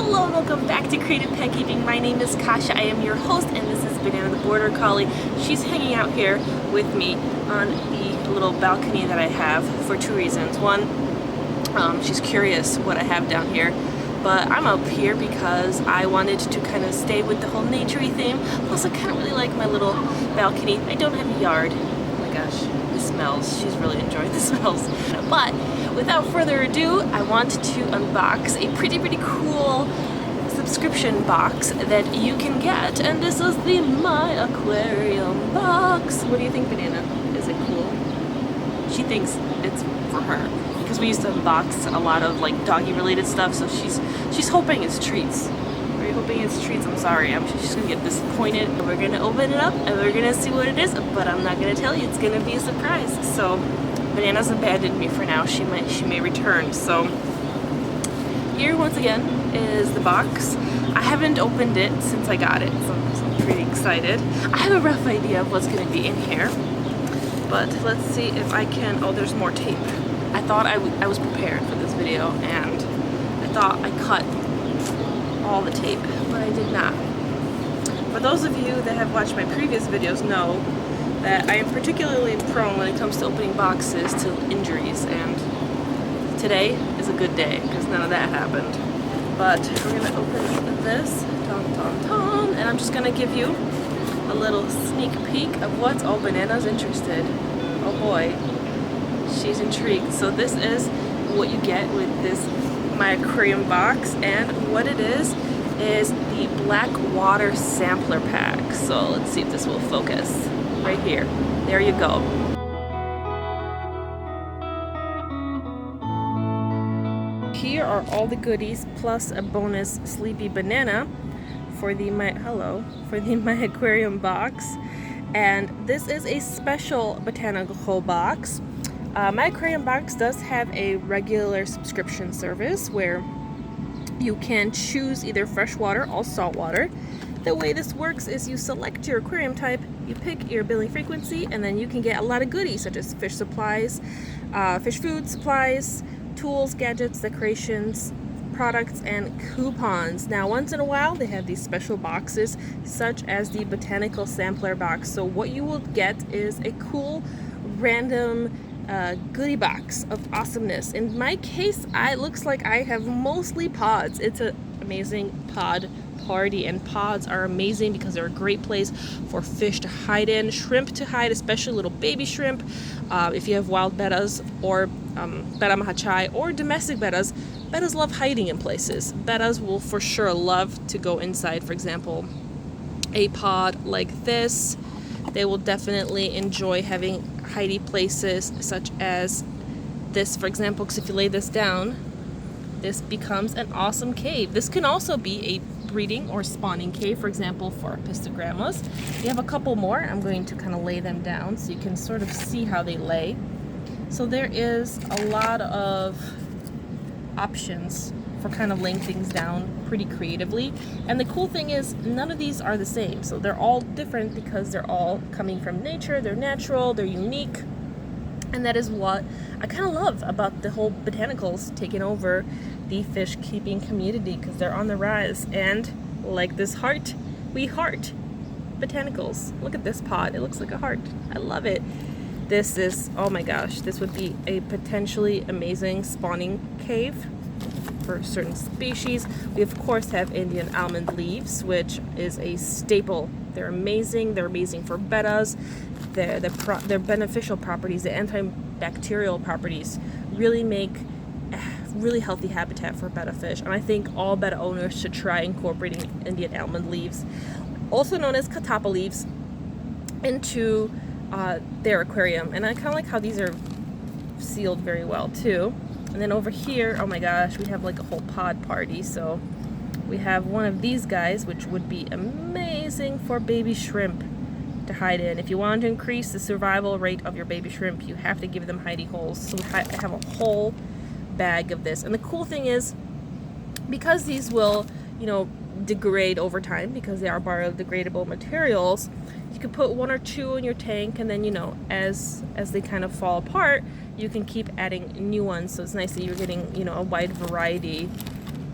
Hello and welcome back to Creative Pet Keeping. My name is Kasha. I am your host, and this is Banana the Border Collie. She's hanging out here with me on the little balcony that I have for two reasons. One, she's curious what I have down here, but I'm up here because I wanted to kind of stay with the whole naturey theme. Plus, I kind of really like my little balcony. I don't have a yard. Oh my gosh, the smells. She's really enjoying the smells. But without further ado, I want to unbox a pretty cool subscription box that you can get, and this is the My Aquarium box. What do you think, Banana? Is it cool? She thinks it's for her because we used to unbox a lot of like doggy related stuff, so she's hoping it's treats. Are you hoping it's treats? I'm sorry, she's gonna get disappointed. We're gonna open it up and we're gonna see what it is, but I'm not gonna tell you. It's gonna be a surprise. So Banana's abandoned me for now. She may return. So here once again is the box. I haven't opened it since I got it, so I'm pretty excited. I have a rough idea of what's going to be in here, but let's see if I can. Oh, there's more tape. I thought I was prepared for this video, and I thought I cut all the tape, but I did not. For those of you that have watched my previous videos know that I am particularly prone when it comes to opening boxes to injuries, and today is a good day because none of that happened. But we're gonna open this, and I'm just gonna give you a little sneak peek of what's. Oh, Banana's interested. Oh boy, she's intrigued. So this is what you get with this My Aquarium box, and what it is the Blackwater sampler pack. So let's see if this will focus. Right here. There you go. Here are all the goodies plus a bonus Sleepy Banana for the My Aquarium box. And this is a special botanical box. My Aquarium box does have a regular subscription service where you can choose either freshwater or saltwater. The way this works is you select your aquarium type, you pick your billing frequency, and then you can get a lot of goodies such as fish supplies, fish food supplies, tools, gadgets, decorations, products, and coupons. Now, once in a while, they have these special boxes such as the Botanical Sampler Box. So what you will get is a cool, random goodie box of awesomeness. In my case, it looks like I have mostly pods. It's an amazing pod party, and pods are amazing because they're a great place for fish to hide in, shrimp to hide, especially little baby shrimp. If you have wild bettas or betta mahachai or domestic bettas, bettas love hiding in places. Bettas will for sure love to go inside, for example, a pod like this. They will definitely enjoy having hidey places such as this, for example, because if you lay this down, this becomes an awesome cave. This can also be a breeding or spawning cave, for example, for pistogrammas. We have a couple more. I'm going to kind of lay them down so you can sort of see how they lay. So there is a lot of options for kind of laying things down pretty creatively. And the cool thing is none of these are the same. So they're all different because they're all coming from nature, they're natural, they're unique. And that is what I kind of love about the whole botanicals taking over the fish keeping community, because they're on the rise. And like this heart, we heart botanicals. Look at this pod. It looks like a heart. I love it. This is, oh my gosh, this would be a potentially amazing spawning cave for certain species. We of course have Indian almond leaves, which is a staple. They're amazing. They're amazing for bettas. Their beneficial properties, the antibacterial properties, really make really healthy habitat for betta fish. And I think all betta owners should try incorporating Indian almond leaves, also known as katapa leaves, into their aquarium. And I kind of like how these are sealed very well too. And then over here, oh my gosh, we have like a whole pod party. So we have one of these guys, which would be amazing for baby shrimp to hide in. If you want to increase the survival rate of your baby shrimp, you have to give them hidey holes. So we have a whole bag of this. And the cool thing is, because these will, degrade over time because they are biodegradable materials, you could put one or two in your tank, and then as they kind of fall apart, you can keep adding new ones. So it's nice that you're getting a wide variety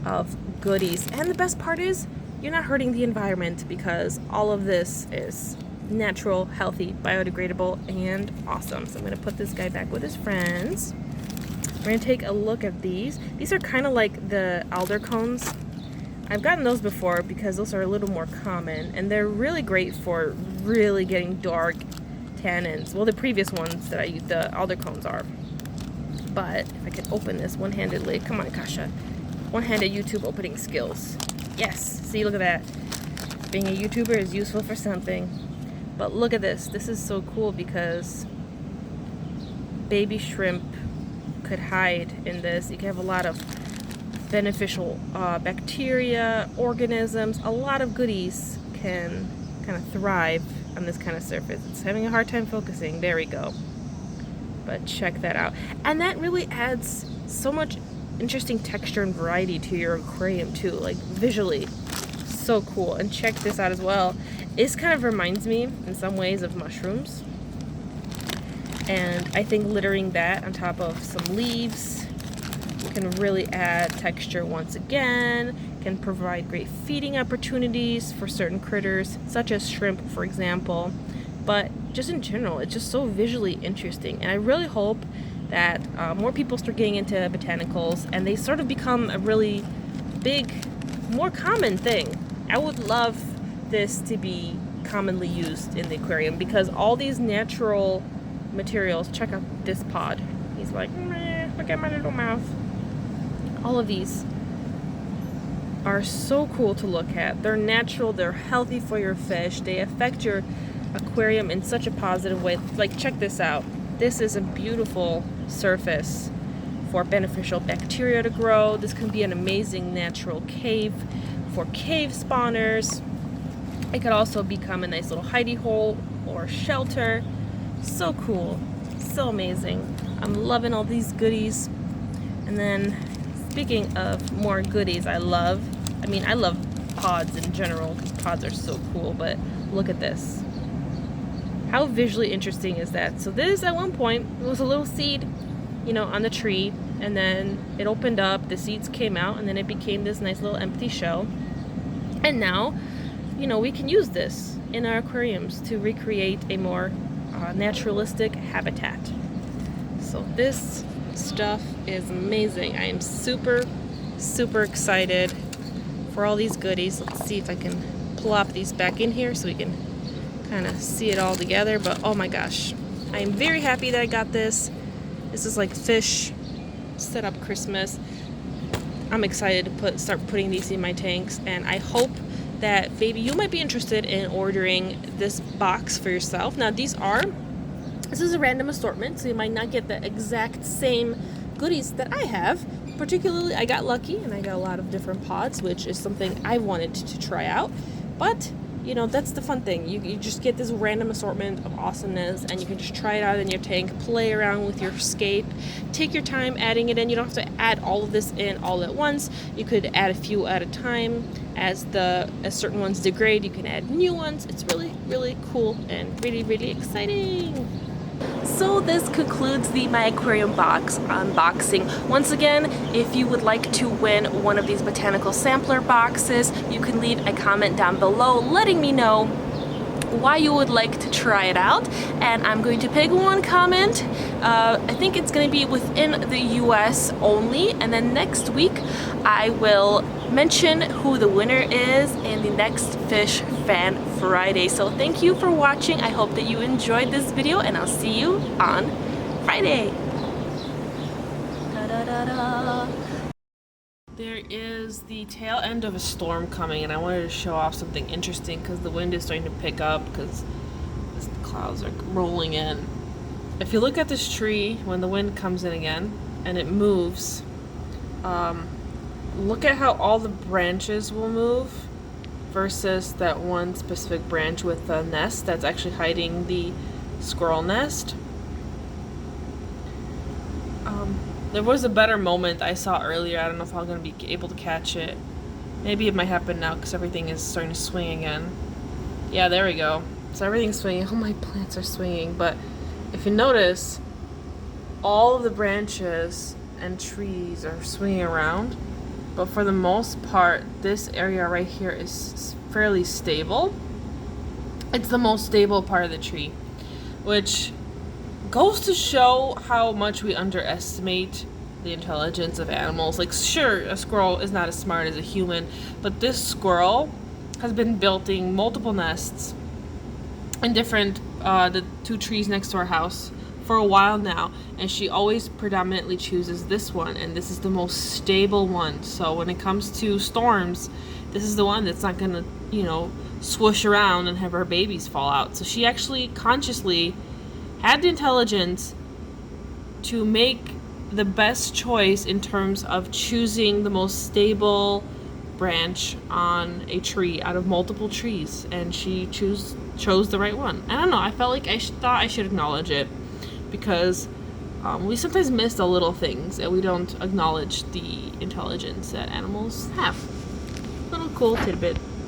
of goodies. And the best part is you're not hurting the environment because all of this is natural, healthy, biodegradable, and awesome. So I'm going to put this guy back with his friends. We're going to take a look at these. These are kind of like the alder cones. I've gotten those before because those are a little more common, and they're really great for really getting dark tannins. Well, the previous ones that I used, the alder cones are. But if I could open this one-handedly, come on, Kasha. One-handed YouTube opening skills. Yes, see, look at that. Being a YouTuber is useful for something. But look at this. This is so cool because baby shrimp could hide in this. You can have a lot of beneficial bacteria, organisms, a lot of goodies can kind of thrive on this kind of surface. It's having a hard time focusing. There we go. But check that out. And that really adds so much interesting texture and variety to your aquarium too, like visually. So cool. And check this out as well. This kind of reminds me in some ways of mushrooms. And I think littering that on top of some leaves can really add texture once again, can provide great feeding opportunities for certain critters, such as shrimp, for example. But just in general, it's just so visually interesting. And I really hope that more people start getting into botanicals and they sort of become a really big, more common thing. I would love this to be commonly used in the aquarium because all these natural materials, check out this pod. He's like, meh, look at my little mouth. All of these are so cool to look at. They're natural, they're healthy for your fish, they affect your aquarium in such a positive way. Like, check this out. This is a beautiful surface for beneficial bacteria to grow. This can be an amazing natural cave for cave spawners. It could also become a nice little hidey hole or shelter. So cool, so amazing. I'm loving all these goodies. And then speaking of more goodies, I love pods in general because pods are so cool, but look at this. How visually interesting is that? So this, at one point, it was a little seed, on the tree, and then it opened up, the seeds came out, and then it became this nice little empty shell. And now, we can use this in our aquariums to recreate a more naturalistic habitat. So this stuff is amazing. I am super, super excited for all these goodies. Let's see if I can plop these back in here so we can kind of see it all together. But oh my gosh, I am very happy that I got this. This is like fish set up Christmas. I'm excited to start putting these in my tanks, and I hope that maybe you might be interested in ordering this box for yourself. Now this is a random assortment, so you might not get the exact same goodies that I have. Particularly, I got lucky and I got a lot of different pods, which is something I wanted to try out. But that's the fun thing. You just get this random assortment of awesomeness, and you can just try it out in your tank, play around with your scape, take your time adding it in. You don't have to add all of this in all at once. You could add a few at a time. As certain ones degrade, you can add new ones. It's really, really cool and really, really exciting. So this concludes the My Aquarium Box unboxing. Once again, if you would like to win one of these Botanical Sampler Boxes, you can leave a comment down below letting me know why you would like to try it out, and I'm going to pick one comment. I think it's going to be within the US only, and then next week I will mention who the winner is in the next Fish Fan Friday. So thank you for watching. I hope that you enjoyed this video, and I'll see you on Friday. Da-da-da-da. There is the tail end of a storm coming, and I wanted to show off something interesting because the wind is starting to pick up because the clouds are rolling in. If you look at this tree when the wind comes in again and it moves, look at how all the branches will move versus that one specific branch with the nest that's actually hiding the squirrel nest. There was a better moment I saw earlier. I don't know if I'm going to be able to catch it. Maybe it might happen now because everything is starting to swing again. Yeah, there we go. So everything's swinging. All my plants are swinging. But if you notice, all of the branches and trees are swinging around. but for the most part, this area right here is fairly stable. It's the most stable part of the tree, which goes to show how much we underestimate the intelligence of animals. Like, sure, a squirrel is not as smart as a human, but this squirrel has been building multiple nests in different, the 2 trees next to our house for a while now, and she always predominantly chooses this one, and this is the most stable one. So when it comes to storms, this is the one that's not gonna, you know, swoosh around and have her babies fall out. So she actually consciously had the intelligence to make the best choice in terms of choosing the most stable branch on a tree out of multiple trees, and she chose the right one. I don't know, I felt like I thought I should acknowledge it, because we sometimes miss the little things and we don't acknowledge the intelligence that animals have. Little cool tidbit.